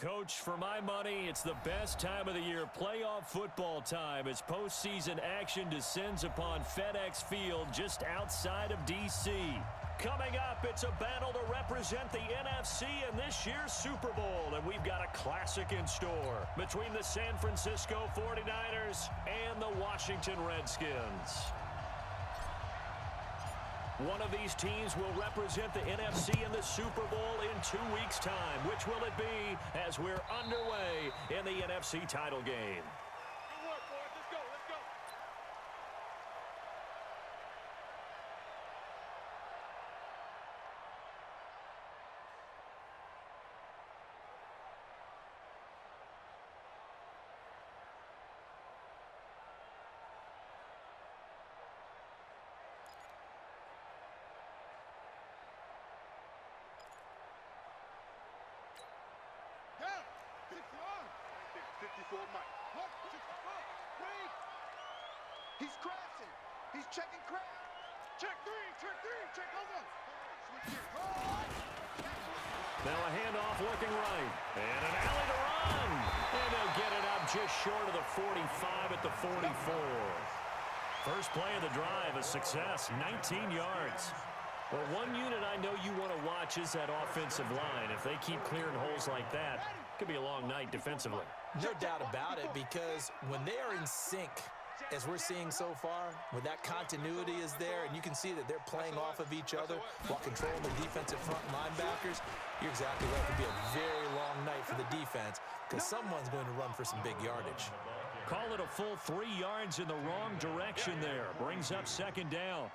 Coach, for my money, it's the best time of the year, playoff football time, as postseason action descends upon FedEx Field just outside of D.C. Coming up, it's a battle to represent the NFC in this year's Super Bowl, and we've got a classic in store between the San Francisco 49ers and the Washington Redskins. One of these teams will represent the NFC in the Super Bowl in 2 weeks' time. Which will it be as we're underway in the NFC title game? Good work, boys. Let's go. Let's go. Yeah. 54 Mike. Look, 64. Wait. He's crashing. He's checking crash. Check three. Check over. Switch here. Now a handoff looking right. And an alley to run. And they'll get it up just short of the 45 at the 44. First play of the drive, a success, 19 yards. Well, one unit I know you want to watch is that offensive line. If they keep clearing holes like that, it could be a long night defensively. No doubt about it, because when they are in sync, as we're seeing so far, when that continuity is there and you can see that they're playing off of each other while controlling the defensive front linebackers, you're exactly right. It could be a very long night for the defense because someone's going to run for some big yardage. Call it a full 3 yards in the wrong direction there. Brings up second down.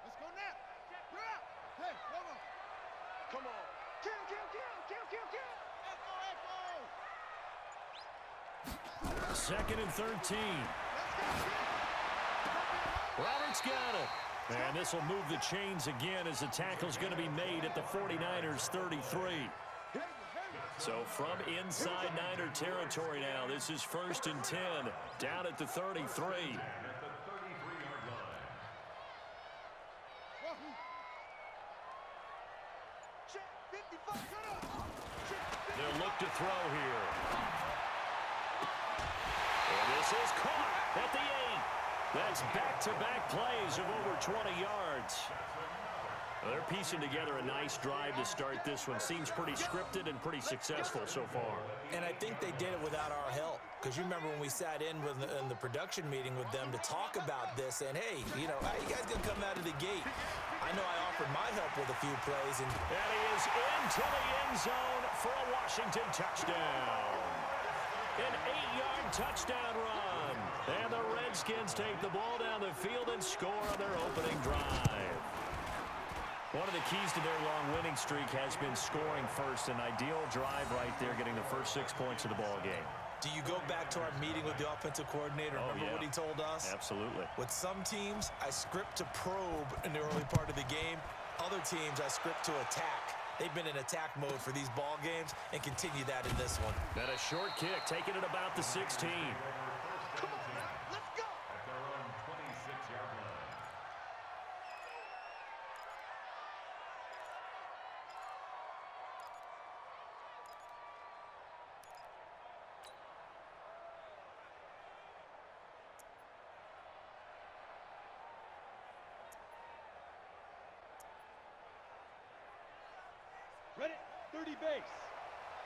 Let's go now. Yeah. Hey, hold on. Come on. Kill. Echo. Second and 13. Roberts got it. And this will move the chains again as the tackle's going to be made at the 49ers 33. So from inside Niner territory now, this is 1st and 10, down at the 33. They'll look to throw here. And this is caught at the 8. That's back-to-back plays of over 20 yards. They're piecing together a nice drive to start this one. Seems pretty scripted and pretty successful so far. And I think they did it without our help. Because you remember when we sat in the production meeting with them to talk about this, and hey, you know, how you guys gonna come out of the gate? I know I offered my help with a few plays, and he is into the end zone for a Washington touchdown. An 8-yard touchdown run. And the Redskins take the ball down the field and score on their opening drive. One of the keys to their long winning streak has been scoring first. An ideal drive right there, getting the first 6 points of the ball game. Do you go back to our meeting with the offensive coordinator? Remember what he told us? Absolutely. With some teams, I script to probe in the early part of the game. Other teams, I script to attack. They've been in attack mode for these ball games and continue that in this one. And a short kick, taking it about the 16. Come on, let's go. At their own 26-yard line. Ready? 30 base.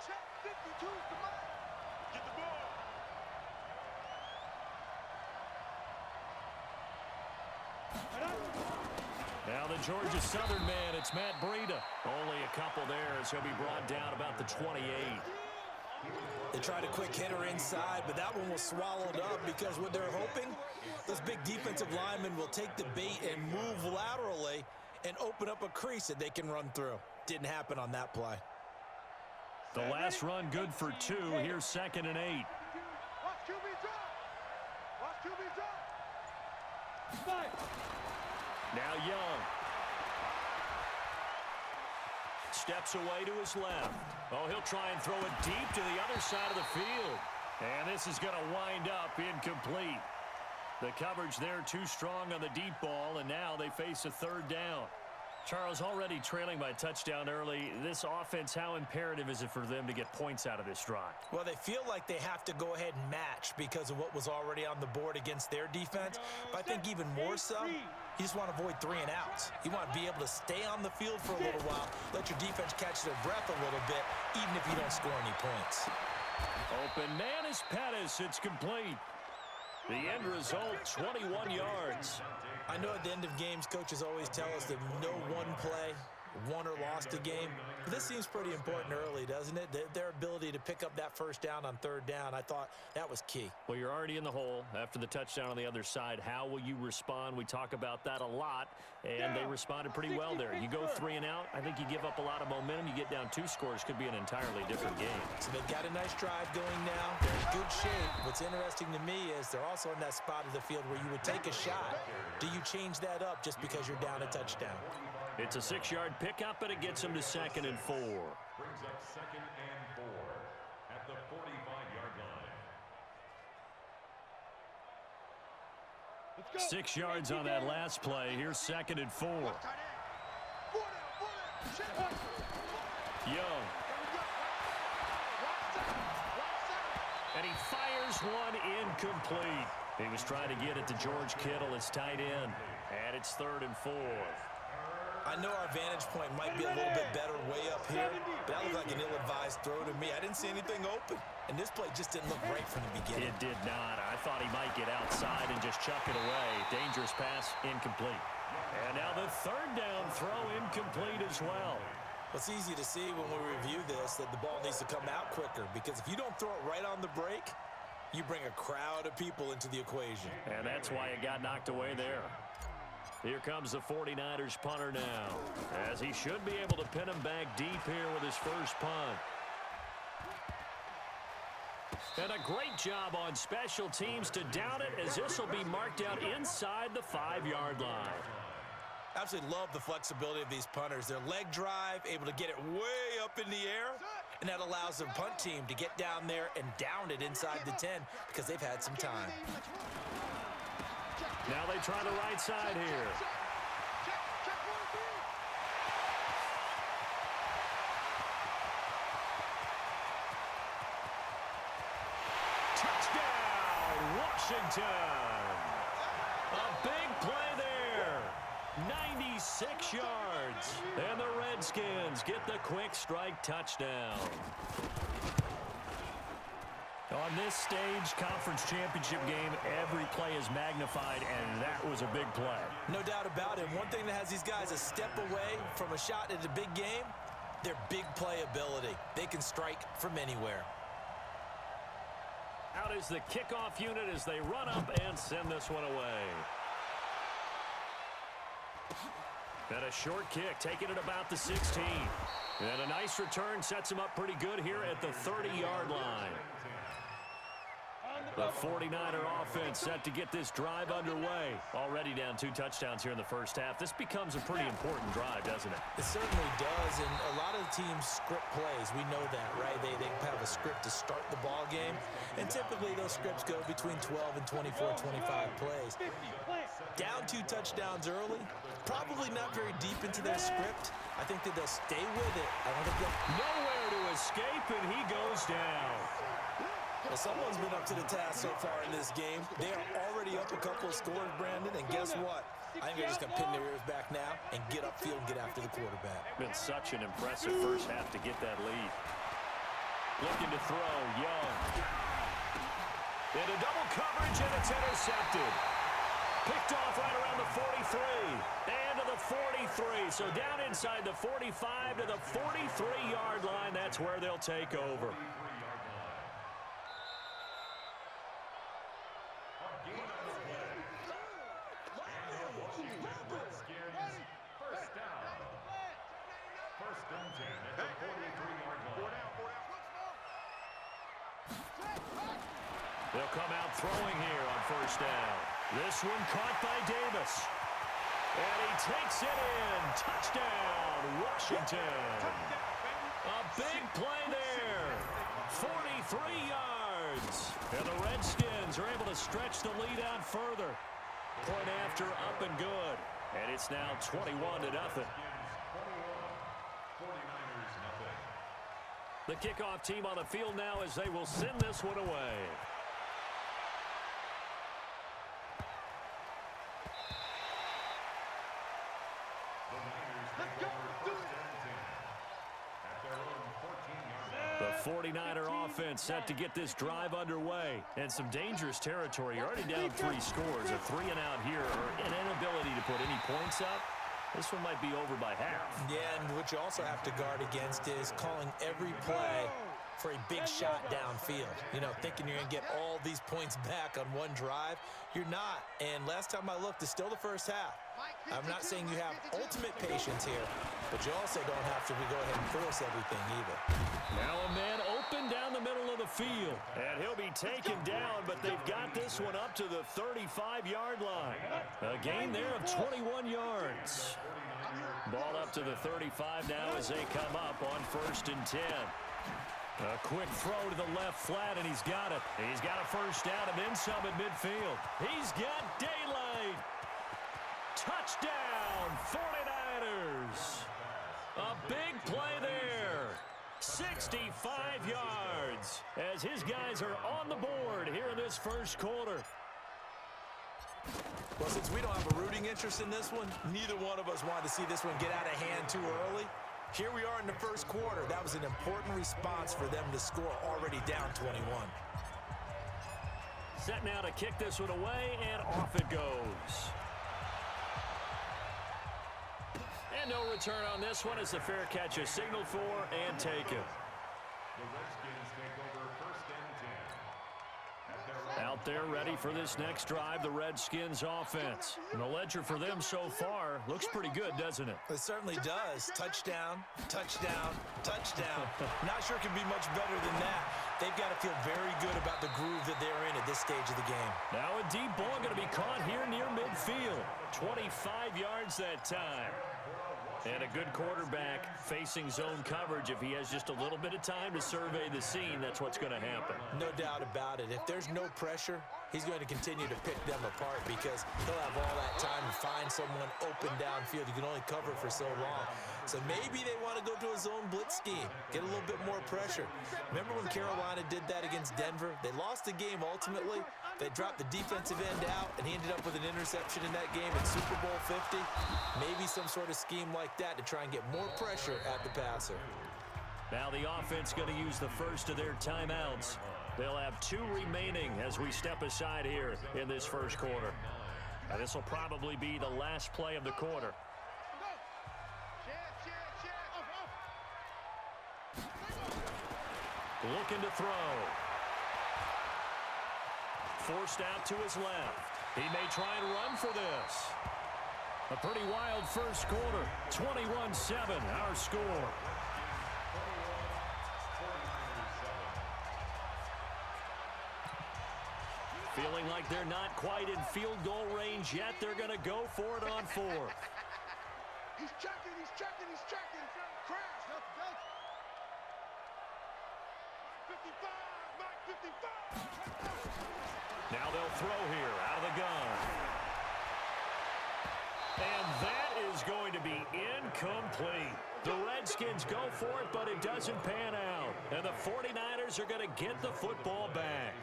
Check 52. Come on. Get the ball. Now the Georgia Southern man, it's Matt Breida. Only a couple there as he'll be brought down about the 28. They tried a quick hitter inside, but that one was swallowed up because what they're hoping, those big defensive linemen will take the bait and move laterally and open up a crease that they can run through. Didn't happen on that play. The last run good for 2. Here's 2nd and 8. Watch QB drop. Watch QB drop. Now Young. steps away to his left. Oh, he'll try and throw it deep to the other side of the field. And this is going to wind up incomplete. The coverage there too strong on the deep ball, and now they face a third down. Charles, already trailing by a touchdown early. This offense, how imperative is it for them to get points out of this drive? Well, they feel like they have to go ahead and match because of what was already on the board against their defense. But I think even more so, you just want to avoid 3 and outs. You want to be able to stay on the field for a little while, let your defense catch their breath a little bit, even if you don't score any points. Open man is Pettis. It's complete. The end result, 21 yards. I know at the end of games, coaches always tell us that no one play won or lost a game. But this seems pretty important early, doesn't it? Their ability to pick up that first down on third down, I thought that was key. Well, you're already in the hole after the touchdown on the other side. How will you respond? We talk about that a lot, and they responded pretty well there. You go 3 and out, I think you give up a lot of momentum. You get down 2 scores, could be an entirely different game. So they've got a nice drive going now. They're in good shape. What's interesting to me is they're also in that spot of the field where you would take a shot. Do you change that up just because you're down a touchdown? It's a 6-yard pickup, and it gets them to 2nd and 4. Brings up 2nd and 4 at the 45-yard line. 6 yards on that last play. Here's 2nd and 4. Young. And he fires one incomplete. He was trying to get it to George Kittle, his tight end. And it's 3rd and 4. I know our vantage point might be a little bit better way up here, but that looked like an ill-advised throw to me. I didn't see anything open, and this play just didn't look right from the beginning. It did not. I thought he might get outside and just chuck it away. Dangerous pass, incomplete. And now the 3rd down throw incomplete as well. It's easy to see when we review this that the ball needs to come out quicker, because if you don't throw it right on the break, you bring a crowd of people into the equation. And that's why it got knocked away there. Here comes the 49ers punter now, as he should be able to pin him back deep here with his first punt. And a great job on special teams to down it, as this will be marked out inside the 5-yard line. Absolutely love the flexibility of these punters. Their leg drive, able to get it way up in the air, and that allows the punt team to get down there and down it inside the 10 because they've had some time. Now they try the right side here. Touchdown, Washington. A big play there. 96 yards. And the Redskins get the quick strike touchdown. On this stage, conference championship game, every play is magnified, and that was a big play. No doubt about it. One thing that has these guys a step away from a shot at a big game, their big play ability. They can strike from anywhere. Out is the kickoff unit as they run up and send this one away. And a short kick, taking it about the 16. And a nice return sets him up pretty good here at the 30-yard line. The 49er offense set to get this drive underway. Already down 2 touchdowns here in the first half. This becomes a pretty important drive, doesn't it? It certainly does, and a lot of teams script plays. We know that, right? They have a script to start the ball game, and typically those scripts go between 12 and 24, 25 plays. Down 2 touchdowns early, probably not very deep into their script. I think that they'll stay with it. I don't think they'll... Nowhere to escape, and he goes down. Well, someone's been up to the task so far in this game. They are already up a couple of scores, Brandon, and guess what? I think they're just going to pin their ears back now and get upfield and get after the quarterback. Been such an impressive first half to get that lead. Looking to throw, Young. Into double coverage, and it's intercepted. Picked off right around the 43. And to the 43. So down inside the 45 to the 43-yard line. That's where they'll take over. They'll come out throwing here on first down. This one caught by Davis. And he takes it in. Touchdown, Washington. A big play there. 43 yards. And the Redskins are able to stretch the lead out further. Point after, up and good. And it's now 21-0. The kickoff team on the field now as they will send this one away. The 49er offense set to get this drive underway. And some dangerous territory. You're already down 3 scores. A 3-and-out here or an inability to put any points up. This one might be over by half. Yeah, and what you also have to guard against is calling every play for a big shot downfield. You know, thinking you're going to get all these points back on one drive. You're not. And last time I looked, it's still the first half. I'm not saying you have ultimate patience here, but you also don't have to go ahead and force everything either. Now a man open down the middle of the field. And he'll be taken down, but they've got this one up to the 35-yard line. A gain there of 21 yards. Ball up to the 35 now as they come up on 1st and 10. A quick throw to the left flat, and he's got it. He's got a first down and then some at midfield. He's got daylight. Touchdown, 49ers. A big play there. 65 yards as his guys are on the board here in this first quarter. Well, since we don't have a rooting interest in this one, neither one of us wanted to see this one get out of hand too early. Here we are in the first quarter. That was an important response for them to score already down 21. Set now to kick this one away, and off it goes. And no return on this one as the fair catch is signaled for and taken. The Redskins take over 1st and 10. Out there ready for this next drive, the Redskins offense. And the ledger for them so far looks pretty good, doesn't it? It certainly does. Touchdown, touchdown, touchdown. Not sure it can be much better than that. They've got to feel very good about the groove that they're in at this stage of the game. Now a deep ball going to be caught here near midfield. 25 yards that time. And a good quarterback facing zone coverage. If he has just a little bit of time to survey the scene, that's what's going to happen. No doubt about it. If there's no pressure, he's going to continue to pick them apart because he'll have all that time to find someone open downfield. You can only cover for so long. So maybe they want to go to a zone blitz scheme, get a little bit more pressure. Remember when Carolina did that against Denver? They lost the game ultimately. They dropped the defensive end out, and he ended up with an interception in that game in Super Bowl 50. Maybe some sort of scheme like that to try and get more pressure at the passer. Now the offense going to use the first of their timeouts. They'll have 2 remaining as we step aside here in this first quarter. Now this will probably be the last play of the quarter. Looking to throw. Forced out to his left. He may try and run for this. A pretty wild first quarter. 21-7, our score. Feeling like they're not quite in field goal range yet. They're going to go for it on 4th. He's checking, he's checking, he's checking. Crash. 55, Mike 55. Now they'll throw here out of the gun. And that is going to be incomplete. The Redskins go for it, but it doesn't pan out. And the 49ers are going to get the football back.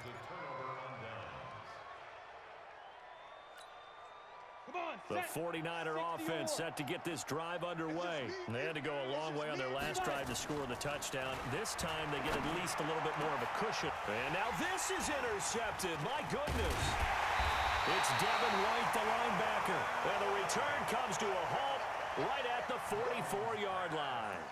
The 49er offense set to get this drive underway. They had to go a long way on their last drive to score the touchdown. This time they get at least a little bit more of a cushion. And now this is intercepted. My goodness. It's Devin White, the linebacker. And the return comes to a halt right at the 44-yard line.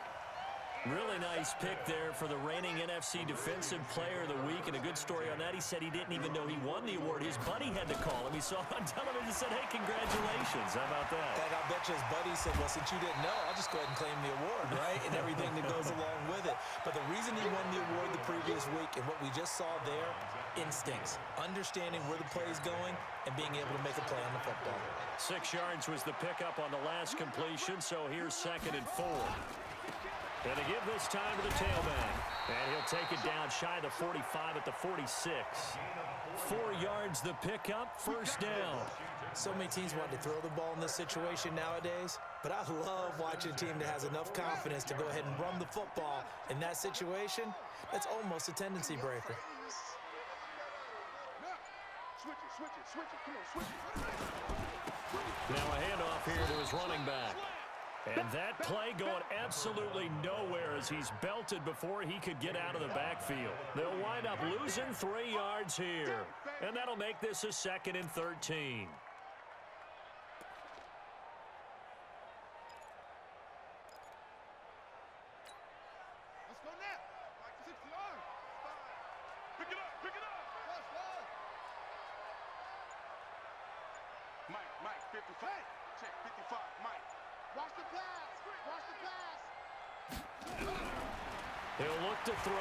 Really nice pick there for the reigning NFC Defensive Player of the Week, and a good story on that. He said he didn't even know he won the award. His buddy had to call him. He saw him on television and said, hey, congratulations. How about that? And I bet you his buddy said, well, since you didn't know, I'll just go ahead and claim the award, right? And everything that goes along with it. But the reason he won the award the previous week and what we just saw there, instincts, understanding where the play is going and being able to make a play on the football. 6 yards was the pickup on the last completion, so here's 2nd and 4. And to give this time to the tailback. And he'll take it down shy of the 45 at the 46. 4 yards the pickup, 1st down. So many teams want to throw the ball in this situation nowadays, but I love watching a team that has enough confidence to go ahead and run the football in that situation. That's almost a tendency breaker. Switch it. Come on, switch it. Now a handoff here to his running back. And that play going absolutely nowhere as he's belted before he could get out of the backfield. They'll wind up losing 3 yards here. And that'll make this a 2nd and 13. Let's go now. Like 6 yards. Pick it up. Mike, 55. Check 55, Mike. Watch the pass. He'll look to throw. I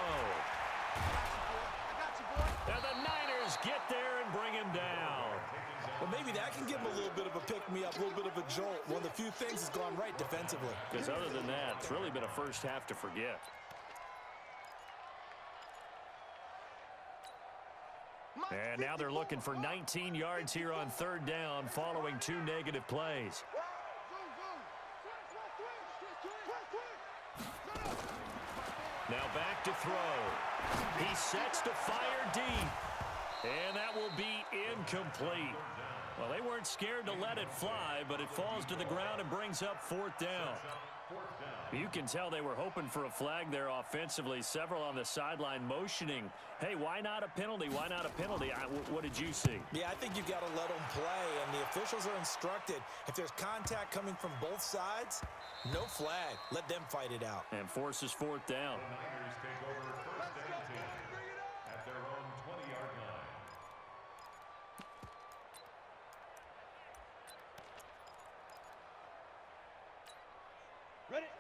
got you, boy. And the Niners get there and bring him down. Well, maybe that can give him a little bit of a pick-me-up, a little bit of a jolt. One of the few things that's gone right defensively. Because other than that, it's really been a first half to forget. And now they're looking for 19 yards here on 3rd down following 2 negative plays. Now back to throw. He sets to fire deep. And that will be incomplete. Well, they weren't scared to let it fly, but it falls to the ground and brings up 4th down. You can tell they were hoping for a flag there offensively. Several on the sideline motioning. Hey, why not a penalty? Why not a penalty? What did you see? Yeah, I think you've got to let them play, and the officials are instructed. If there's contact coming from both sides, no flag. Let them fight it out. And forces 4th down. The Niners take over 1st and 10 at their own 20-yard line.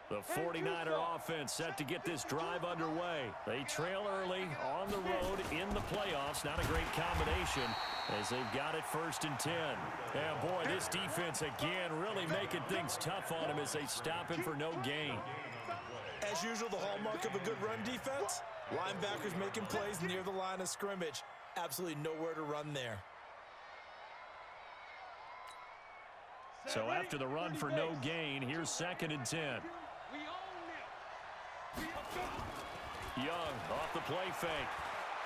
The 49er offense set to get this drive underway. They trail early on the road in the playoffs. Not a great combination as they've got it 1st and 10. And boy, this defense again really making things tough on him as they stop him for no gain. As usual, the hallmark of a good run defense, linebackers making plays near the line of scrimmage. Absolutely nowhere to run there. So after the run for no gain, here's 2nd and 10. Young off the play fake.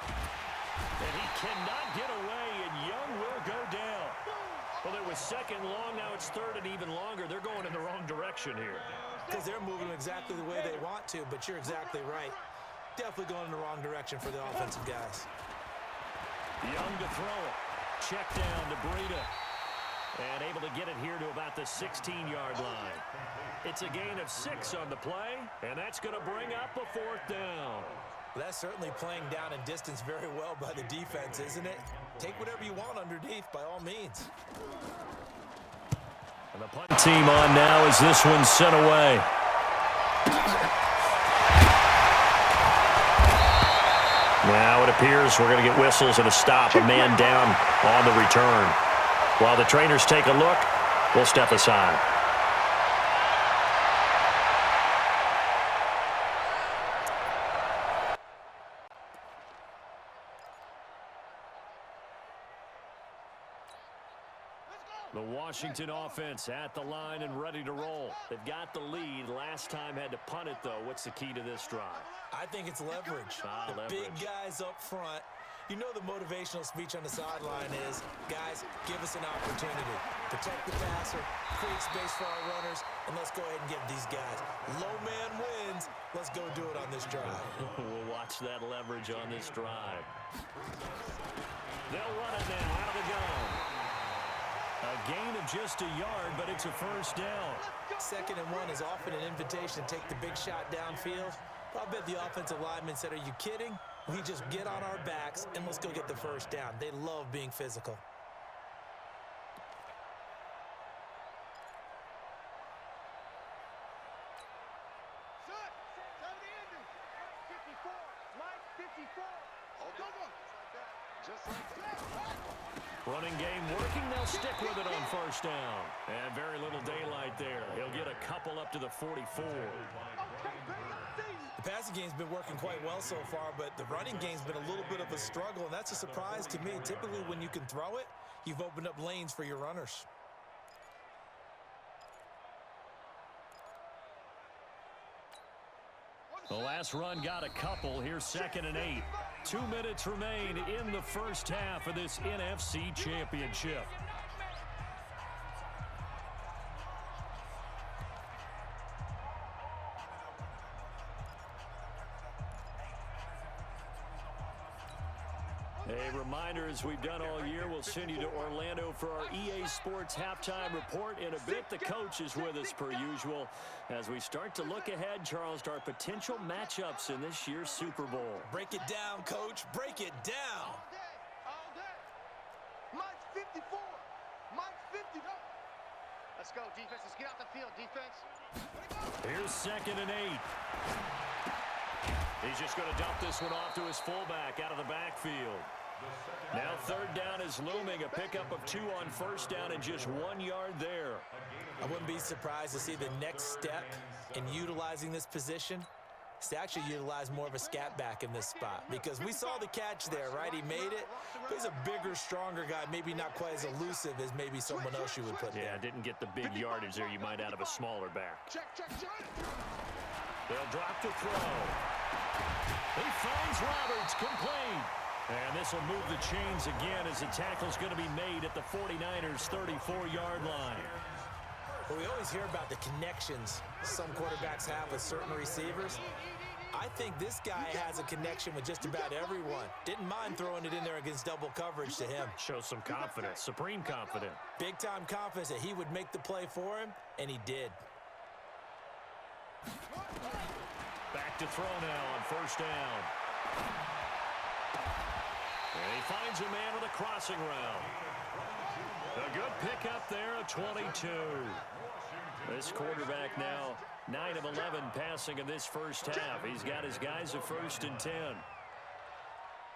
And he cannot get away, and Young will go down. Well, it was 2nd long, now it's 3rd and even longer. They're going in the wrong direction here. Because they're moving exactly the way they want to, but you're exactly right. Definitely going in the wrong direction for the offensive guys. Young to throw it. Check down to Breida. And able to get it here to about the 16-yard line. It's a gain of 6 on the play, and that's going to bring up a 4th down. Well, that's certainly playing down in distance very well by the defense, isn't it? Take whatever you want underneath, by all means. And the punt team on now as this one's sent away. Now it appears we're going to get whistles and a stop, a man down on the return. While the trainers take a look, we'll step aside. The Washington offense at the line and ready to roll. They've got the lead. Last time had to punt it, though. What's the key to this drive? I think it's leverage. The leverage. Big guys up front. You know the motivational speech on the sideline is, guys, give us an opportunity. Protect the passer, create space for our runners, and let's go ahead and give these guys. Low man wins. Let's go do it on this drive. We'll watch that leverage on this drive. They'll run it now out of the gun. A gain of just a yard, but it's a first down. 2nd and 1 is often an invitation to take the big shot downfield. But I bet the offensive lineman said, are you kidding? We just get on our backs and let's go get the first down. They love being physical. Running game working. They'll stick with it on first down. And very little daylight there. He'll get a couple up to the 44. The passing game's been working quite well so far, but the running game's been a little bit of a struggle, and that's a surprise to me. Typically, when you can throw it, you've opened up lanes for your runners. The last run got a couple. Here's 2nd and 8. 2 minutes remain in the first half of this NFC Championship. A reminder, as we've done all year, we'll send you to Orlando for our EA Sports halftime report in a bit. The coach is with us per usual as we start to look ahead, Charles, to our potential matchups in this year's Super Bowl. Break it down, Coach. Break it down. All day. Mike's 54. Mike's 50. Let's go, defense. Let's get out the field, defense. Here's 2nd and 8. He's just going to dump this one off to his fullback out of the backfield. Now 3rd down is looming. A pickup of 2 on first down and just 1 yard there. I wouldn't be surprised to see the next step in utilizing this position is to actually utilize more of a scat back in this spot, because we saw the catch there, right? He made it, but he's a bigger, stronger guy, maybe not quite as elusive as maybe someone else you would put there. Yeah, didn't get the big yardage there you might out of a smaller back. Check. They'll drop to throw. He finds Roberts, complete. And this will move the chains again as the tackle's going to be made at the 49ers' 34-yard line. Well, we always hear about the connections some quarterbacks have with certain receivers. I think this guy has a connection with just about everyone. Didn't mind throwing it in there against double coverage to him. Shows some confidence, supreme confidence. Big-time confidence that he would make the play for him, and he did. Back to throw now on first down. And he finds a man with a crossing route. A good pickup there, a 22. This quarterback now 9 of 11 passing in this first half. He's got his guys at 1st and 10.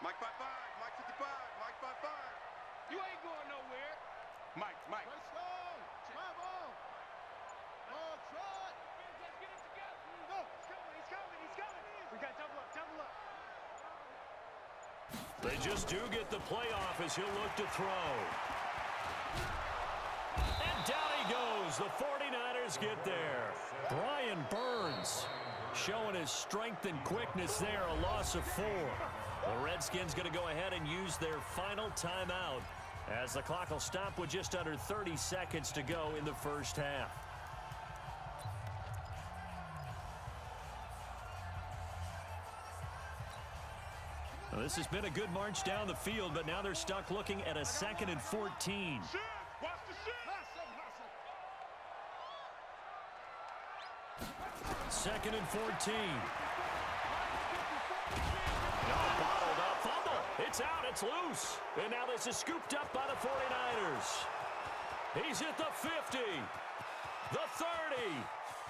Mike 5-5. Mike 55. Mike 5-5. You ain't going nowhere. Mike. Let's go. Come on. Oh, Trot. Let's get it together. No, he's coming. We got double up. They just do get the playoff as he'll look to throw. And down he goes. The 49ers get there. Brian Burns showing his strength and quickness there, a loss of 4. The Redskins going to go ahead and use their final timeout as the clock will stop with just under 30 seconds to go in the first half. Well, this has been a good march down the field, but now they're stuck looking at a 2nd and 14. Watch the shit. 2nd and 14. Bottled up, fumble. It's out, it's loose. And now this is scooped up by the 49ers. He's at the 50, the 30,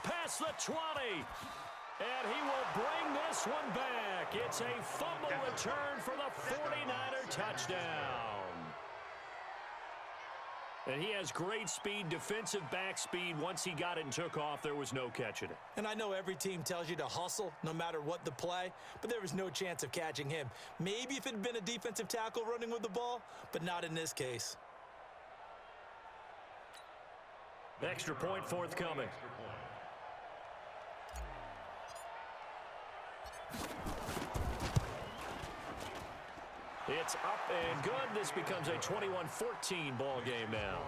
past the 20. And he will bring this one back. It's a fumble return for the 49er touchdown. And he has great speed, defensive back speed. Once he got it and took off, there was no catching it. And I know every team tells you to hustle no matter what the play, but there was no chance of catching him. Maybe if it had been a defensive tackle running with the ball, but not in this case. Extra point forthcoming. It's up and good. This becomes a 21-14 ball game now.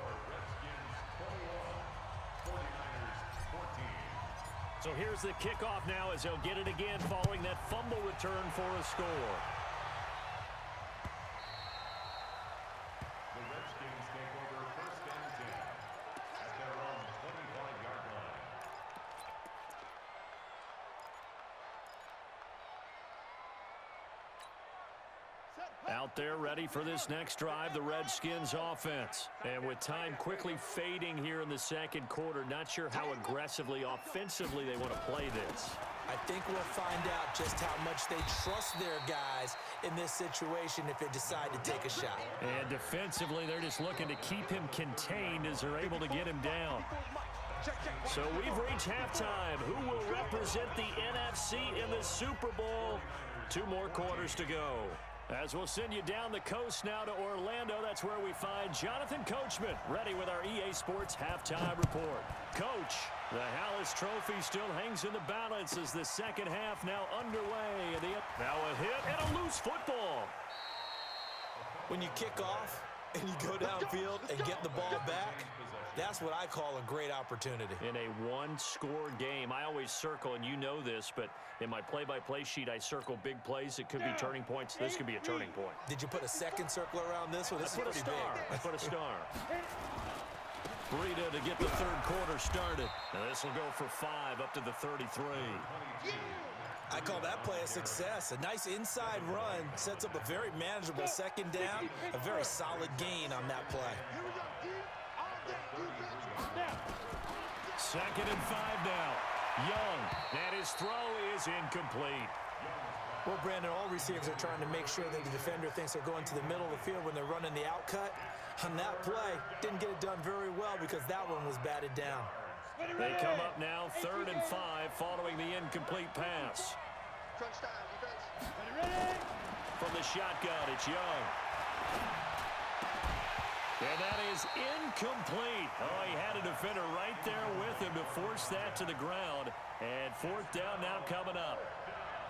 So here's the kickoff now as they'll get it again following that fumble return for a score. The Redskins take over 1st and Out there ready for this next drive, the Redskins offense. And with time quickly fading here in the second quarter, not sure how aggressively, offensively they want to play this. I think we'll find out just how much they trust their guys in this situation if they decide to take a shot. And defensively, they're just looking to keep him contained as they're able to get him down. So we've reached halftime. Who will represent the NFC in the Super Bowl? 2 more quarters to go. As we'll send you down the coast now to Orlando, that's where we find Jonathan Coachman, ready with our EA Sports Halftime Report. Coach, the Hallis Trophy still hangs in the balance as the second half now underway. Now a hit and a loose football. When you kick off and you go downfield and get the ball back, that's what I call a great opportunity. In a one-score game, I always circle, and you know this, but in my play-by-play sheet, I circle big plays. It could be turning points. This could be a turning point. Did you put a second circle around this one? This is pretty big. I put a star. Breida to get the third quarter started. Now this will go for 5 up to the 33. I call that play a success. A nice inside run sets up a very manageable second down, a very solid gain on that play. Second and 5 now. Young, and his throw is incomplete. Well, Brandon, all receivers are trying to make sure that the defender thinks they're going to the middle of the field when they're running the out cut. On that play, didn't get it done very well because that one was batted down. They come up now 3rd and 5 following the incomplete pass. From the shotgun, it's Young. And that is incomplete. Oh, he had a defender right there with him to force that to the ground. And 4th down now coming up.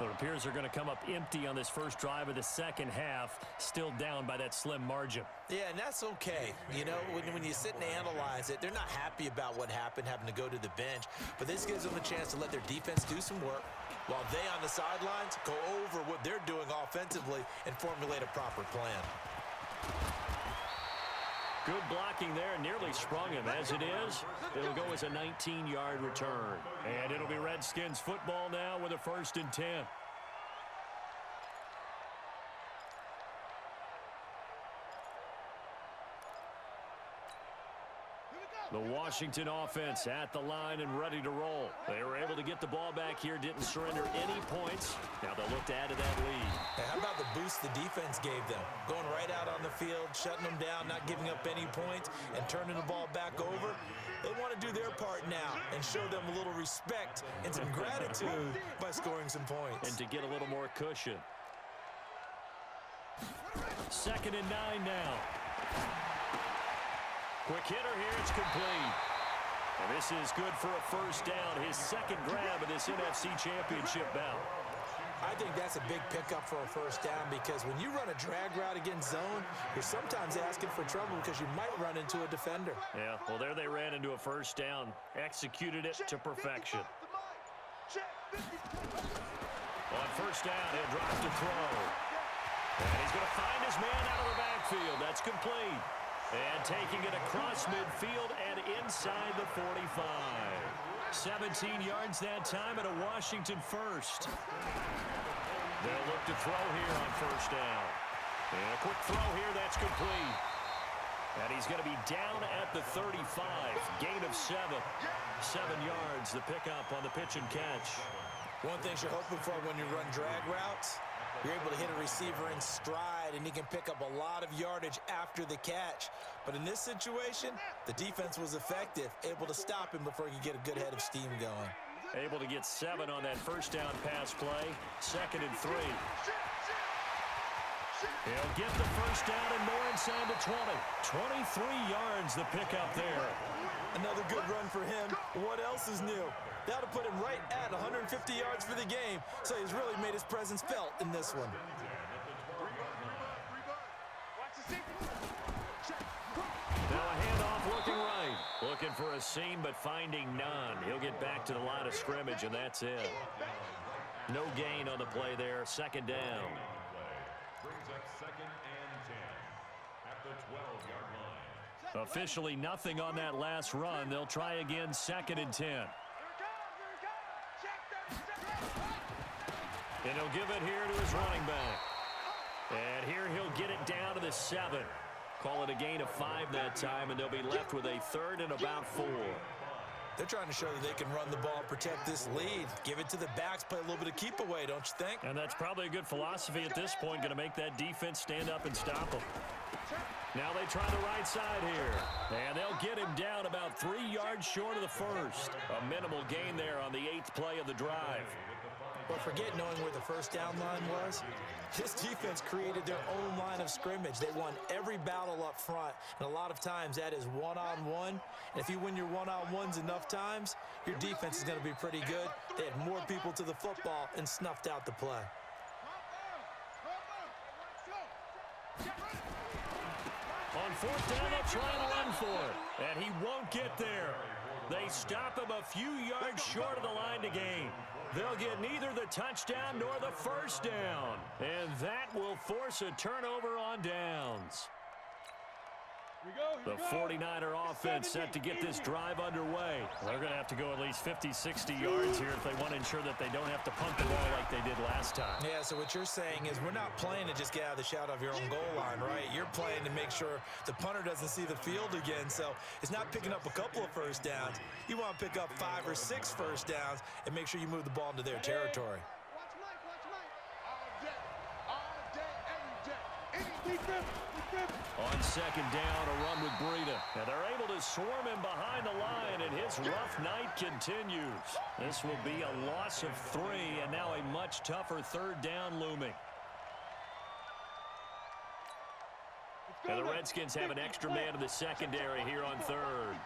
It appears they're going to come up empty on this first drive of the second half, still down by that slim margin. Yeah, and that's okay. You know, when you sit and analyze it, they're not happy about what happened, having to go to the bench. But this gives them a chance to let their defense do some work while they on the sidelines go over what they're doing offensively and formulate a proper plan. Good blocking there, nearly sprung him. As it is, it'll go as a 19-yard return. And it'll be Redskins football now with a 1st and 10. The Washington offense at the line and ready to roll. They were able to get the ball back here, didn't surrender any points. Now they'll look to add to that lead. Hey, how about the boost the defense gave them? Going right out on the field, shutting them down, not giving up any points, and turning the ball back over. They want to do their part now and show them a little respect and some gratitude by scoring some points. And to get a little more cushion. 2nd and 9 now. Quick hitter here, it's complete. And this is good for a 1st down, his 2nd grab of this NFC Championship bout. I think that's a big pickup for a 1st down because when you run a drag route against zone, you're sometimes asking for trouble because you might run into a defender. Yeah, well, there they ran into a 1st down, executed it to perfection. On 1st down, he'll drop to throw. And he's going to find his man out of the backfield. That's complete. And taking it across midfield and inside the 45. 17 yards that time and a Washington 1st. They'll look to throw here on 1st down. And a quick throw here, that's complete. And he's going to be down at the 35. Gain of 7. 7 yards, the pickup on the pitch and catch. One thing you're hoping for when you run drag routes, you're able to hit a receiver in stride, and he can pick up a lot of yardage after the catch. But in this situation, the defense was effective, able to stop him before he could get a good head of steam going. Able to get 7 on that 1st down pass play. 2nd and 3. He'll get the 1st down and more inside the 20. 23 yards the pickup there. Another good run for him. What else is new? That'll put him right at 150 yards for the game, so he's really made his presence felt in this one. Now a handoff looking right. Looking for a seam, but finding none. He'll get back to the line of scrimmage, and that's it. No gain on the play there. 2nd down. Brings up 2nd and 10 at the 12-yard line. Officially nothing on that last run. They'll try again, 2nd and 10. And he'll give it here to his running back. And here he'll get it down to the 7. Call it a gain of 5 that time, and they'll be left with a 3rd and about 4. They're trying to show that they can run the ball and protect this lead. Give it to the backs, play a little bit of keep away, don't you think? And that's probably a good philosophy at this point, going to make that defense stand up and stop them. Now they try the right side here. And they'll get him down about 3 yards short of the first. A minimal gain there on the 8th play of the drive. But forget knowing where the first down line was. This defense created their own line of scrimmage. They won every battle up front, and a lot of times that is one-on-one. And if you win your one-on-ones enough times, your defense is going to be pretty good. They had more people to the football and snuffed out the play. On 4th down, they'll try and run for it, and he won't get there. They stop him a few yards short of the line to gain. They'll get neither the touchdown nor the first down. And that will force a turnover on downs. The 49er offense set to get this drive underway. They're going to have to go at least 50, 60 yards here if they want to ensure that they don't have to punt the ball like they did last time. Yeah, so what you're saying is we're not playing to just get out of the shadow of your own goal line, right? You're playing to make sure the punter doesn't see the field again. So it's not picking up a couple of first downs. You want to pick up 5 or 6 first downs and make sure you move the ball into their territory. Watch Mike. All day, every day. Any defense. On 2nd down, a run with Breida. And they're able to swarm him behind the line, and his rough night continues. This will be a loss of 3, and now a much tougher 3rd down looming. And the Redskins have an extra man in the secondary here on 3rd.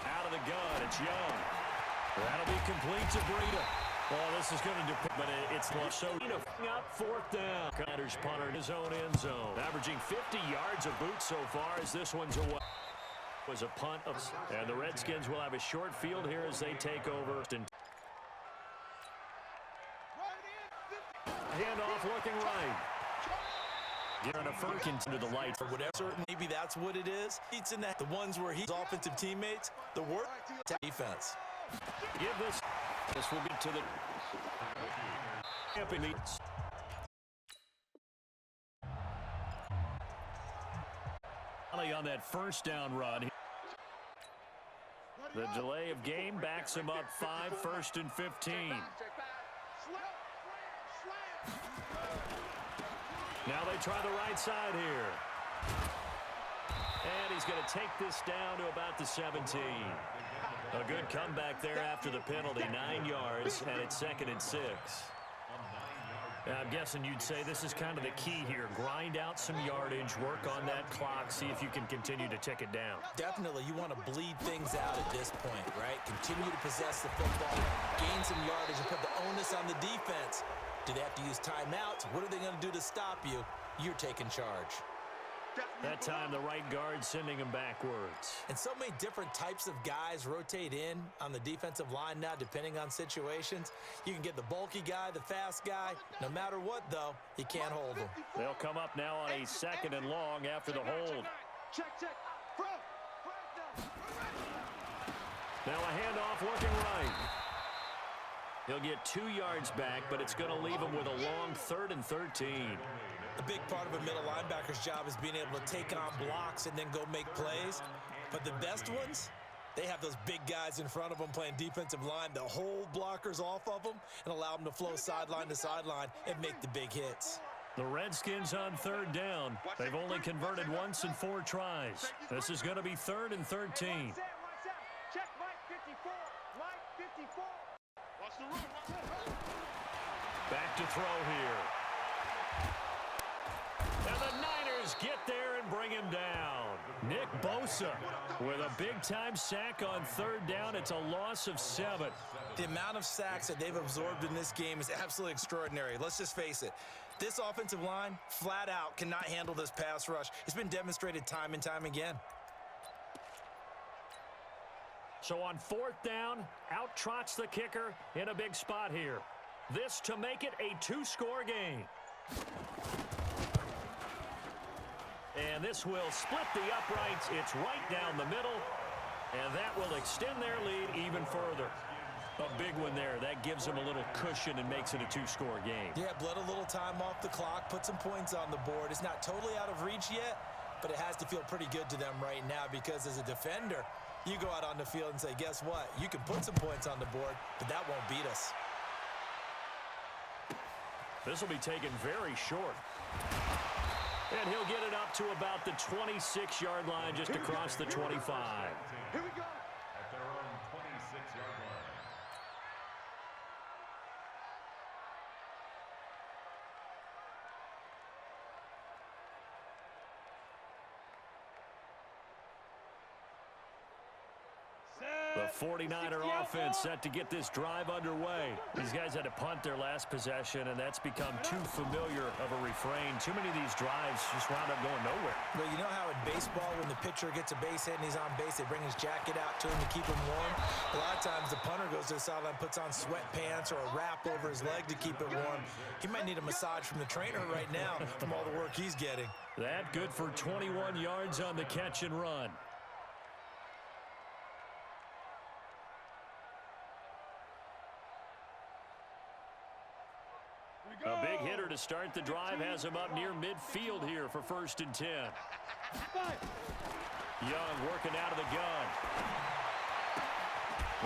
Out of the gun, it's Young. That'll be complete to Breida. Well, this is going to depend, but it's so up 4th down. Commanders punter in his own end zone. Averaging 50 yards of boot so far as this one's away. Was a punt. And the Redskins will have a short field here as they take over. Handoff looking right. Getting a Firkins into the light. For whatever, maybe that's what it is. It's in that the ones where he's offensive teammates, the work defense. Give this. This will be to the camping meets. On that first down run. The delay of game backs him up 5, 1st and 15. Now they try the right side here. And he's going to take this down to about the 17. A good comeback there after the penalty, 9 yards, and it's 2nd and 6. I'm guessing you'd say this is kind of the key here. Grind out some yardage, work on that clock, see if you can continue to tick it down. Definitely, you want to bleed things out at this point, right? Continue to possess the football, gain some yardage, and put the onus on the defense. Do they have to use timeouts? What are they going to do to stop you? You're taking charge. That time, the right guard sending him backwards. And so many different types of guys rotate in on the defensive line now, depending on situations. You can get the bulky guy, the fast guy. No matter what, though, you can't hold him. They'll come up now on a 2nd and long after the hold. Now a handoff looking right. He'll get 2 yards back, but it's going to leave him with a long 3rd and 13. A big part of a middle linebacker's job is being able to take on blocks and then go make plays. But the best ones, they have those big guys in front of them playing defensive line to hold blockers off of them and allow them to flow sideline to sideline and make the big hits. The Redskins on 3rd down. They've only converted once in 4 tries. This is going to be 3rd and 13. Check Mike 54. Mike 54. Watch the run. Back to throw here. And the Niners get there and bring him down. Nick Bosa with a big-time sack on 3rd down. It's a loss of 7. The amount of sacks that they've absorbed in this game is absolutely extraordinary. Let's just face it. This offensive line, flat out, cannot handle this pass rush. It's been demonstrated time and time again. So on 4th down, out trots the kicker in a big spot here. This to make it a 2-score game. And this will split the uprights. It's right down the middle, and that will extend their lead even further. A big one there. That gives them a little cushion and makes it a two-score game. Yeah, bled a little time off the clock, put some points on the board. It's not totally out of reach yet, but it has to feel pretty good to them right now because as a defender, you go out on the field and say, guess what? You can put some points on the board, but that won't beat us. This will be taken very short. And he'll get it up to about the 26-yard line, just across the 25. Here we go. At their own 26-yard line. The 49er offense set to get this drive underway. These guys had to punt their last possession, and that's become too familiar of a refrain. Too many of these drives just wound up going nowhere. Well, you know how in baseball, when the pitcher gets a base hit and he's on base, they bring his jacket out to him to keep him warm? A lot of times the punter goes to the sideline, puts on sweatpants or a wrap over his leg to keep it warm. He might need a massage from the trainer right now from all the work he's getting. That good for 21 yards on the catch and run. A big hitter to start the drive has him up near midfield here for 1st and 10. Young working out of the gun.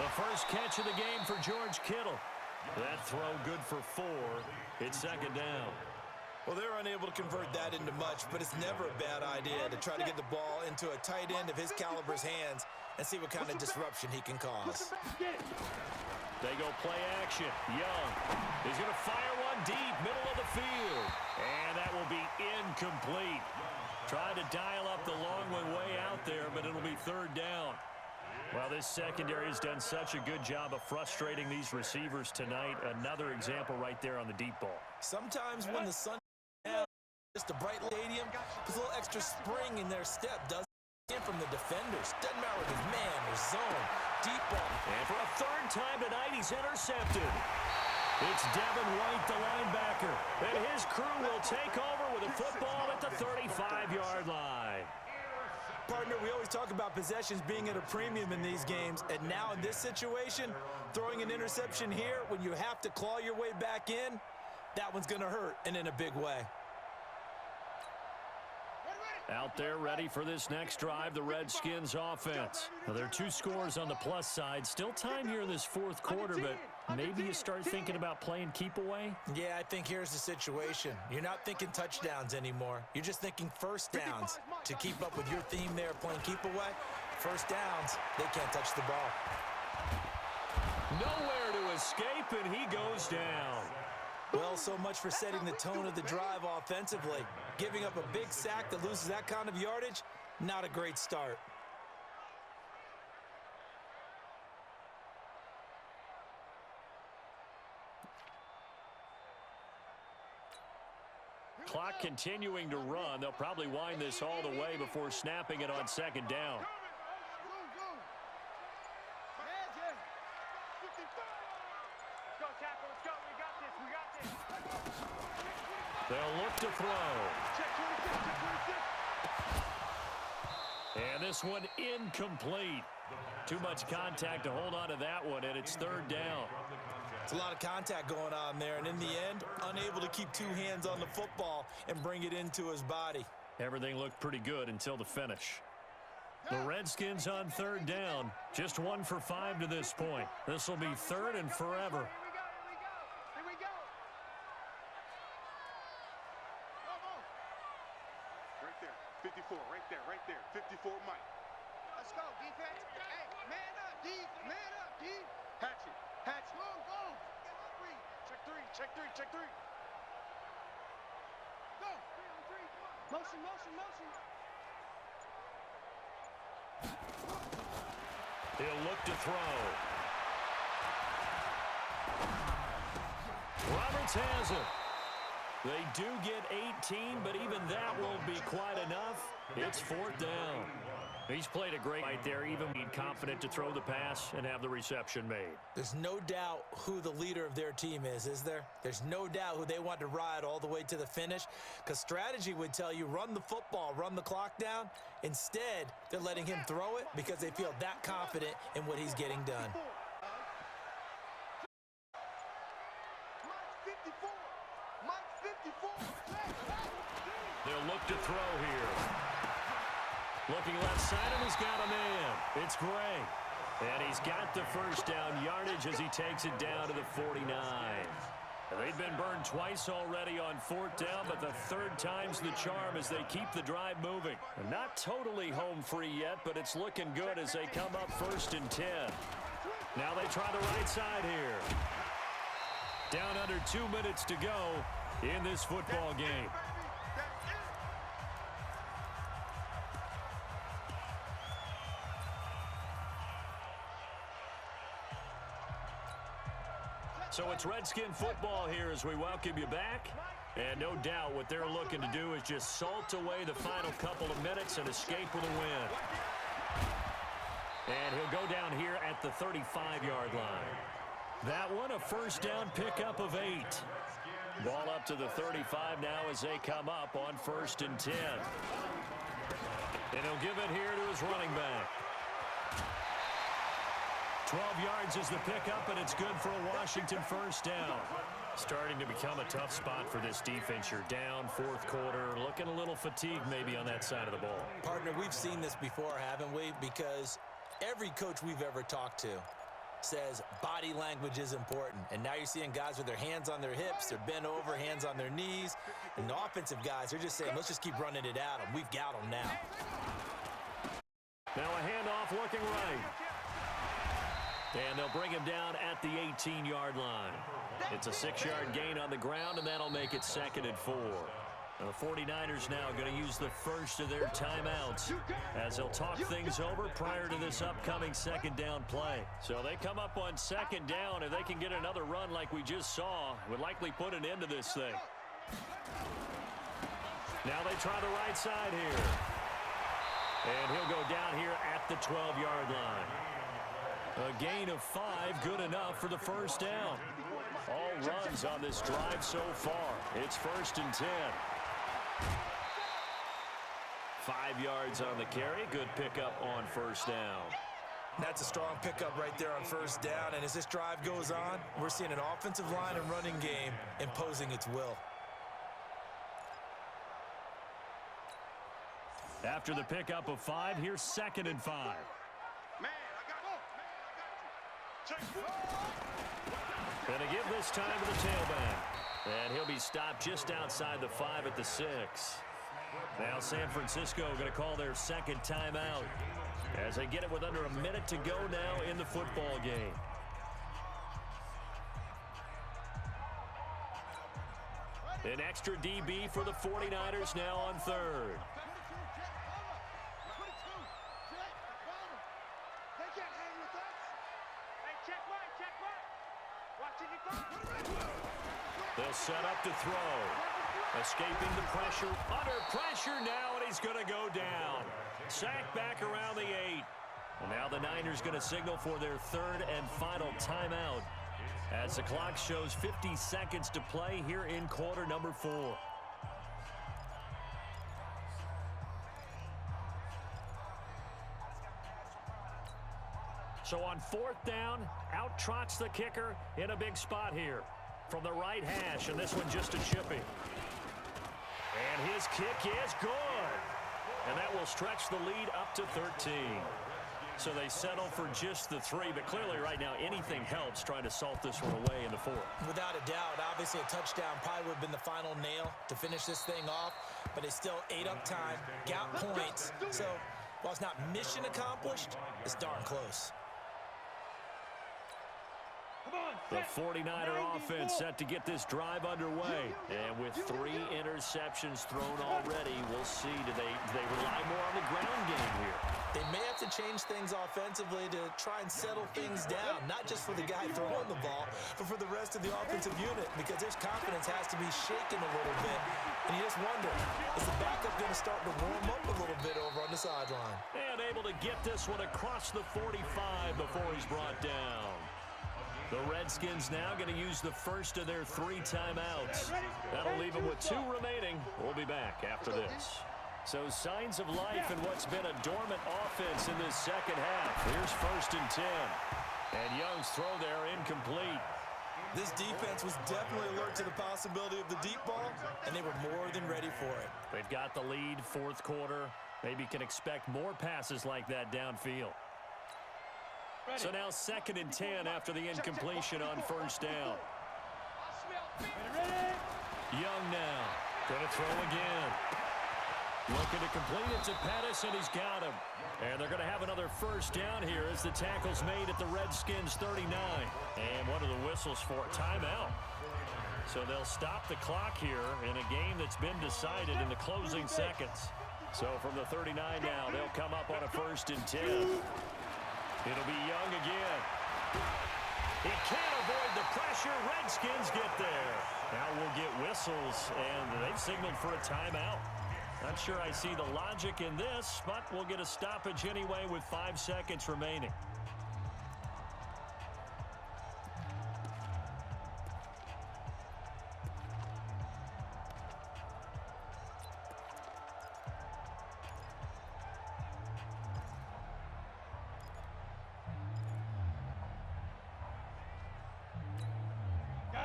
The first catch of the game for George Kittle. That throw good for 4. It's 2nd down. Well, they're unable to convert that into much, but it's never a bad idea to try to get the ball into a tight end of his caliber's hands and see what kind of disruption he can cause. They go play action. Young is going to fire one deep, middle of the field. And that will be incomplete. Trying to dial up the long one way out there, but it'll be 3rd down. Well, this secondary has done such a good job of frustrating these receivers tonight. Another example right there on the deep ball. Sometimes when the sun is down, just a bright stadium, there's a little extra spring in their step, doesn't it? From the defenders. Doesn't matter if it's man or zone. Deep ball. And for a 3rd time tonight, he's intercepted. It's Devin White, the linebacker. And his crew will take over with a football at the 35-yard line. Partner, we always talk about possessions being at a premium in these games. And now in this situation, throwing an interception here when you have to claw your way back in, that one's going to hurt, and in a big way. Out there ready for this next drive, the Redskins offense. Now, there are 2 scores on the plus side. Still time here in this 4th quarter, but maybe you start thinking about playing keep away? Yeah, I think here's the situation. You're not thinking touchdowns anymore. You're just thinking 1st downs. To keep up with your theme there, playing keep away, 1st downs, they can't touch the ball. Nowhere to escape, and he goes down. Well, so much for setting the tone of the drive offensively. Giving up a big sack that loses that kind of yardage, not a great start. Clock continuing to run. They'll probably wind this all the way before snapping it on 2nd down. They'll look to throw. And this one incomplete. Too much contact to hold on to that one, and it's 3rd down. It's a lot of contact going on there, and in the end, unable to keep 2 hands on the football and bring it into his body. Everything looked pretty good until the finish. The Redskins on 3rd down. Just 1 for 5 to this point. This will be 3rd and forever. Right there. 54, right there. 54, Mike. Let's go, defense. Hey, man up, D. Man up, D. Hatchet. Go, go. Check three. Go. Motion. He'll look to throw. Roberts has it. They do get 18, but even that won't be quite enough. It's 4th down. He's played a great right there, even being confident to throw the pass and have the reception made. There's no doubt who the leader of their team is there? There's no doubt who they want to ride all the way to the finish, because strategy would tell you run the football, run the clock down. Instead, they're letting him throw it because they feel that confident in what he's getting done. They'll look to throw here. Looking left side, and he's got a man. It's Gray. And he's got the first down yardage as he takes it down to the 49. They've been burned twice already on fourth down, but the third time's the charm as they keep the drive moving. Not totally home free yet, but it's looking good as they come up 1st and 10. Now they try the right side here. Down under 2 minutes to go in this football game. So it's Redskin football here as we welcome you back. And no doubt what they're looking to do is just salt away the final couple of minutes and escape with a win. And he'll go down here at the 35-yard line. That one, a first down pickup of 8. Ball up to the 35 now as they come up on 1st and 10. And he'll give it here to his running back. 12 yards is the pickup, and it's good for a Washington first down. Starting to become a tough spot for this defense. You're down, fourth quarter, looking a little fatigued maybe on that side of the ball. Partner, we've seen this before, haven't we? Because every coach we've ever talked to says body language is important. And now you're seeing guys with their hands on their hips, they're bent over, hands on their knees. And the offensive guys are just saying, let's just keep running it at them. We've got them now. Now a handoff looking right. And they'll bring him down at the 18-yard line. It's a 6-yard gain on the ground, and that'll make it 2nd and 4. Now the 49ers now going to use the first of their timeouts as they'll talk things over prior to this upcoming 2nd down play. So they come up on 2nd down. If they can get another run like we just saw, would likely put an end to this thing. Now they try the right side here. And he'll go down here at the 12-yard line. A gain of 5, good enough for the first down. All runs on this drive so far. It's 1st and 10. 5 yards on the carry. Good pickup on first down. That's a strong pickup right there on first down. And as this drive goes on, we're seeing an offensive line and running game imposing its will. After the pickup of 5, here's 2nd and 5. Gonna give this time to the tailback. And he'll be stopped just outside the 5 at the 6. Now San Francisco going to call their 2nd timeout as they get it with under a minute to go now in the football game. An extra DB for the 49ers now on 3rd. They'll set up to throw. Escaping the pressure. Under pressure now, and he's going to go down. Sacked back around the 8. And now the Niners going to signal for their 3rd and final timeout as the clock shows 50 seconds to play here in quarter number 4. So on 4th down, out trots the kicker in a big spot here from the right hash, and this one just a chippy. And his kick is good. And that will stretch the lead up to 13. So they settle for just the 3, but clearly right now anything helps trying to salt this one away in the 4th. Without a doubt, obviously a touchdown probably would have been the final nail to finish this thing off, but it's still ate up time, got points. So while it's not mission accomplished, it's darn close. The 49er offense set to get this drive underway. And with 3 interceptions thrown already, we'll see. Do they rely more on the ground game here? They may have to change things offensively to try and settle things down, not just for the guy throwing the ball, but for the rest of the offensive unit, because his confidence has to be shaken a little bit. And you just wonder, is the backup going to start to warm up a little bit over on the sideline? And able to get this one across the 45 before he's brought down. The Redskins now going to use the first of their 3 timeouts. That'll leave them with 2 remaining. We'll be back after this. So signs of life in what's been a dormant offense in this second half. Here's 1st and 10. And Young's throw there incomplete. This defense was definitely alert to the possibility of the deep ball, and they were more than ready for it. They've got the lead, fourth quarter. Maybe can expect more passes like that downfield. So now 2nd and 10 after the incompletion on first down. Young now. Going to throw again. Looking to complete it to Pettis, and he's got him. And they're going to have another first down here as the tackle's made at the Redskins 39. And what are the whistles for? Timeout. So they'll stop the clock here in a game that's been decided in the closing seconds. So from the 39 now, they'll come up on a 1st and 10. It'll be Young again. He can't avoid the pressure. Redskins get there. Now we'll get whistles, and they've signaled for a timeout. Not sure I see the logic in this, but we'll get a stoppage anyway with 5 seconds remaining.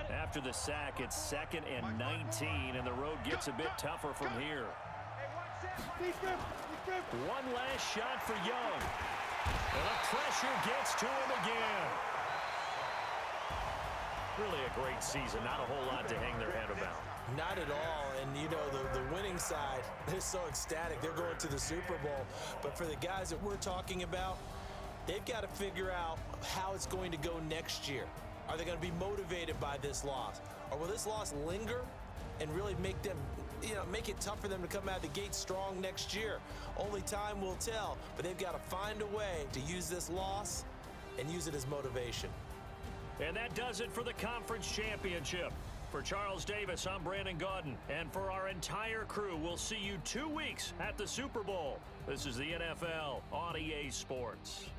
After the sack, it's 2nd and 19, and the road gets a bit tougher from here. One last shot for Young. And the pressure gets to him again. Really a great season. Not a whole lot to hang their head about. Not at all. And, you know, the winning side, they're so ecstatic. They're going to the Super Bowl. But for the guys that we're talking about, they've got to figure out how it's going to go next year. Are they going to be motivated by this loss? Or will this loss linger and really make them, make it tough for them to come out of the gate strong next year? Only time will tell, but they've got to find a way to use this loss and use it as motivation. And that does it for the conference championship. For Charles Davis, I'm Brandon Gaudin. And for our entire crew, we'll see you 2 weeks at the Super Bowl. This is the NFL on EA Sports.